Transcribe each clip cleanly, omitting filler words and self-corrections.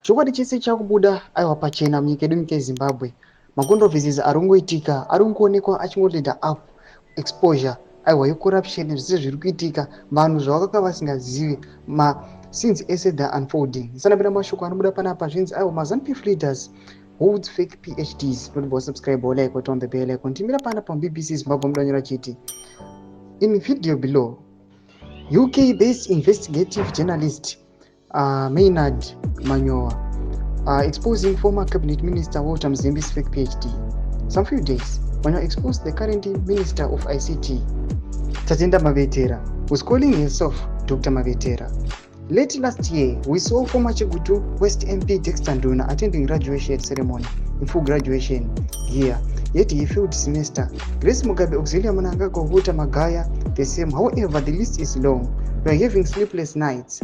chokwadi chese chakubuda aiwa pachena munyika yedu nyika yeZimbabwe. Macontroversies ari kungoitika ari kungoonekwa achingotoita up exposure aiwa yecorruption zvese zviri kuitika vanhu zvavakanga vasingazivi since ese the unfolding. Ndisanapinda mashoko anobuda panapa zvinzi aiwa maZANU-PF leaders holds fake PhDs. Don't subscribe or like or turn the bell icon. Timira panapa BBC Zimbabwe mudanyora chiti. In video below, UK-based investigative journalist Maynard Manyowa exposing former cabinet minister Walter Mzimbi's fake PhD. Some few days, Manyowa exposed the current minister of ICT, Tatenda Mavetera, who's calling herself Dr. Mavetera. Late last year, we saw former Chigutu West MP Dexter Nduna attending graduation ceremony, in full graduation year. Yet he failed semester. Grace Mugabe Auxilia Mnangagwa Walter Magaya the same. However, the list is long. We are having sleepless nights,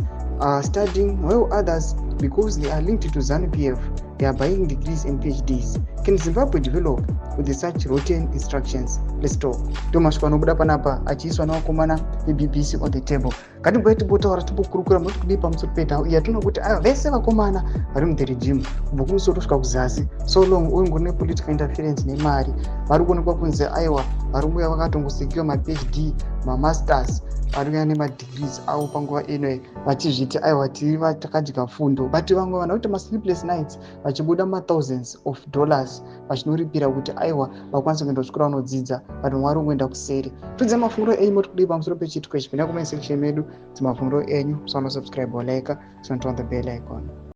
studying, while others, because they are linked to ZANU-PF, they are buying degrees and PhDs. Can Zimbabwe develop with such rotten instructions? Let's talk. Tomashwa nobuda panapa achiiswa nawakomana BBC on the table. Kati bweti botaura tibokurukura muri kudi pamusoro pedhau iya tinoona kuti vese vakomana vari muthe regime kubva kumusoro kusvika kuzasi so long uingo nepolitical interference nemari vari kuonekwa kunzi aiwa vari kuuya vakatongosekiwa maPhD mamasters vari kuuya nemadegrees avo panguva ino vachizviti aiwa tiri takadya fundo but vamwe vanhu vakuita masleepless nights vachibuda mathousands of dollars vachinoripira kuti aiwa vakwanise kuenda kusvikira vanodzidza but mwari ungoenda kuseri. Tudze mafunguro enyu moti kudii pamusoro pechitiko ichi. Pinda comment section medu dzimafunguro enyu, so subscribe or like, so turn on the bell icon.